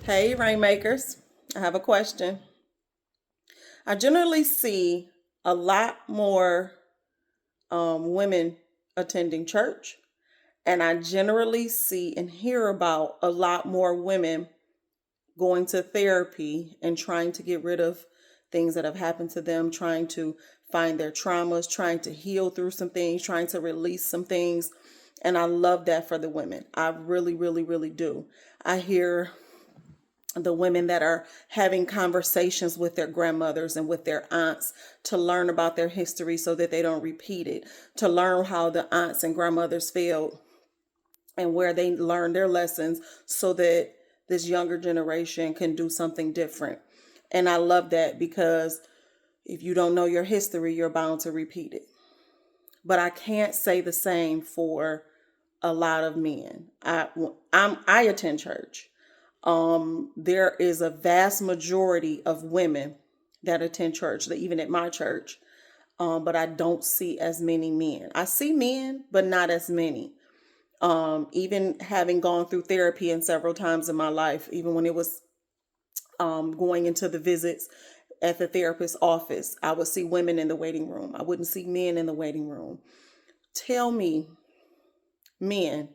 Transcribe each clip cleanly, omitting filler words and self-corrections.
Hey, Rainmakers. I have a question. I generally see a lot more women attending church, and I generally see and hear about a lot more women going to therapy and trying to get rid of things that have happened to them, trying to find their traumas, trying to heal through some things, trying to release some things. And I love that for the women. I really, really, really do. I hear the women that are having conversations with their grandmothers and with their aunts to learn about their history so that they don't repeat it, to learn how the aunts and grandmothers failed and where they learned their lessons so that this younger generation can do something different. And I love that because if you don't know your history, you're bound to repeat it. But I can't say the same for a lot of men. I attend church. There is a vast majority of women that attend church, even at my church. But I don't see as many men. I see men, but not as many. Even having gone through therapy and several times in my life, even when it was going into the visits at the therapist's office, I would see women in the waiting room. I wouldn't see men in the waiting room. Tell me, men,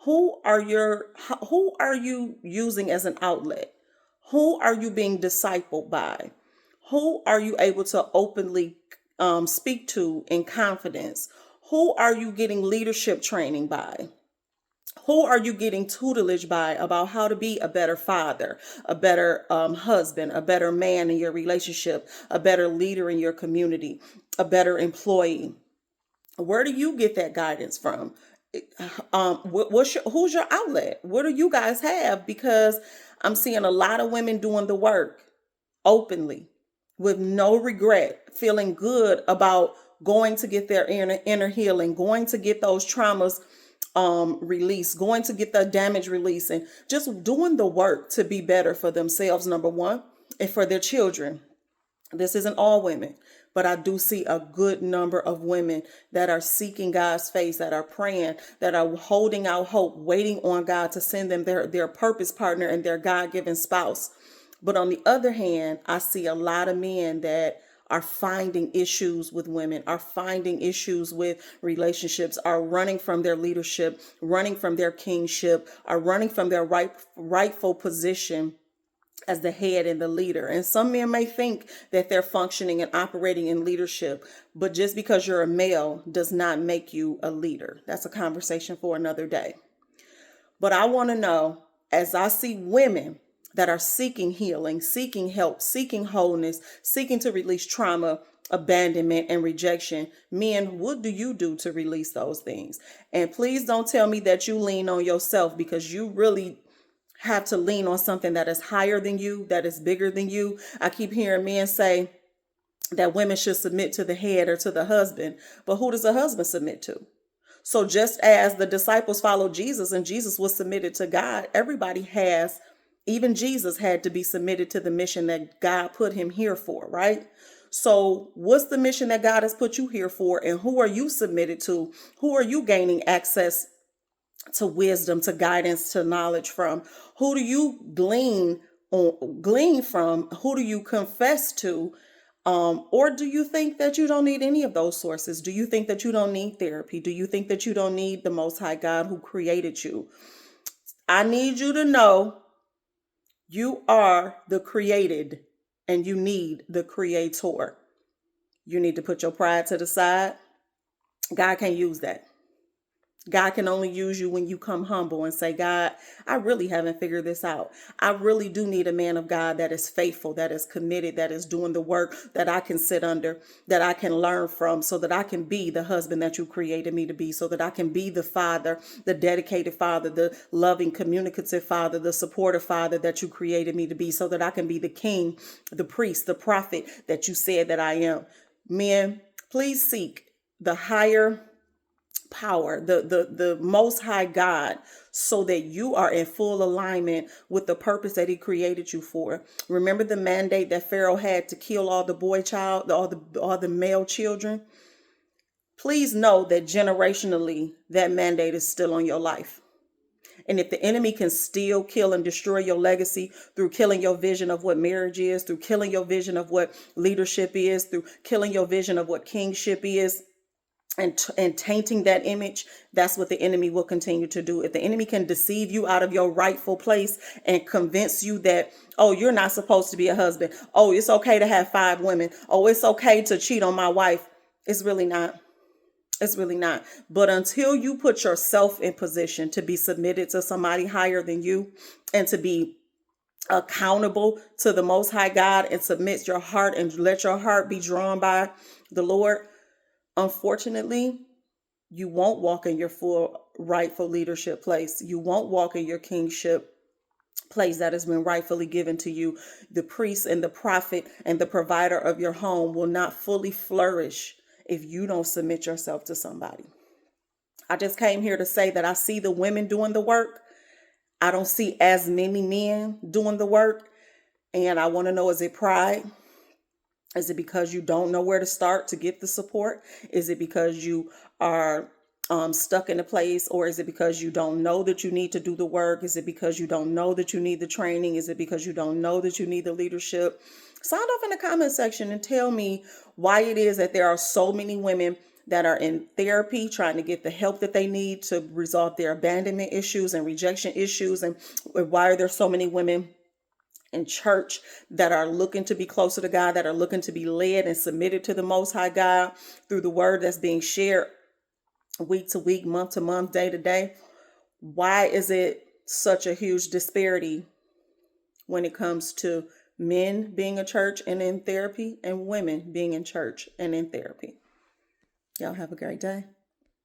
who are you using as an outlet? Who are you being discipled by? Who are you able to openly speak to in confidence? Who are you getting leadership training by? Who are you getting tutelage by about how to be a better father, a better husband, a better man in your relationship, a better leader in your community, a better employee? Where do you get that guidance from? Who's your outlet? What do you guys have? Because I'm seeing a lot of women doing the work openly with no regret, feeling good about going to get their inner healing, going to get those traumas released, going to get the damage released, and just doing the work to be better for themselves, number one, and for their children. This isn't all women, but I do see a good number of women that are seeking God's face, that are praying, that are holding out hope, waiting on God to send them their purpose partner and their God-given spouse. But on the other hand, I see a lot of men that are finding issues with women, are finding issues with relationships, are running from their leadership, running from their kingship, are running from their rightful position as the head and the leader. And some men may think that they're functioning and operating in leadership, but just because you're a male does not make you a leader. That's a conversation for another day. But I want to know, as I see women that are seeking healing, seeking help, seeking wholeness, seeking to release trauma, abandonment, and rejection, men, what do you do to release those things? And please don't tell me that you lean on yourself, because you really have to lean on something that is higher than you, that is bigger than you. I keep hearing men say that women should submit to the head or to the husband, but who does the husband submit to? So just as the disciples followed Jesus and Jesus was submitted to God, everybody has, even Jesus had to be submitted to the mission that God put him here for, right? So what's the mission that God has put you here for, and who are you submitted to? Who are you gaining access to wisdom, to guidance, to knowledge from? Who do you glean from? Who do you confess to? Or do you think that you don't need any of those sources? Do you think that you don't need therapy? Do you think that you don't need the Most High God who created you? I need you to know you are the created and you need the creator. You need to put your pride to the side. God can't use that. God can only use you when you come humble and say, God, I really haven't figured this out. I really do need a man of God that is faithful, that is committed, that is doing the work that I can sit under, that I can learn from, so that I can be the husband that you created me to be, so that I can be the father, the dedicated father, the loving, communicative father, the supportive father that you created me to be, so that I can be the king, the priest, the prophet that you said that I am. Men, please seek the higher power, the most high God, so that you are in full alignment with the purpose that he created you for. Remember the mandate that Pharaoh had to kill all the boy child, all the male children? Please know that generationally that mandate is still on your life. And if the enemy can steal, kill, and destroy your legacy through killing your vision of what marriage is, through killing your vision of what leadership is, through killing your vision of what kingship is, and tainting that image, that's what the enemy will continue to do. If the enemy can deceive you out of your rightful place and convince you that, oh, you're not supposed to be a husband. Oh, it's okay to have 5 women. Oh, it's okay to cheat on my wife. It's really not. It's really not. But until you put yourself in position to be submitted to somebody higher than you and to be accountable to the Most High God and submit your heart and let your heart be drawn by the Lord, unfortunately, you won't walk in your full rightful leadership place. You won't walk in your kingship place that has been rightfully given to you. The priest and the prophet and the provider of your home will not fully flourish if you don't submit yourself to somebody. I just came here to say that I see the women doing the work. I don't see as many men doing the work. And I want to know, is it pride? Is it because you don't know where to start to get the support? Is it because you are stuck in a place? Or is it because you don't know that you need to do the work? Is it because you don't know that you need the training? Is it because you don't know that you need the leadership? Sound off in the comment section and tell me why it is that there are so many women that are in therapy trying to get the help that they need to resolve their abandonment issues and rejection issues, and why are there so many women in church that are looking to be closer to God, that are looking to be led and submitted to the Most High God through the word that's being shared week to week, month to month, day to day. Why is it such a huge disparity when it comes to men being in church and in therapy and women being in church and in therapy? Y'all have a great day.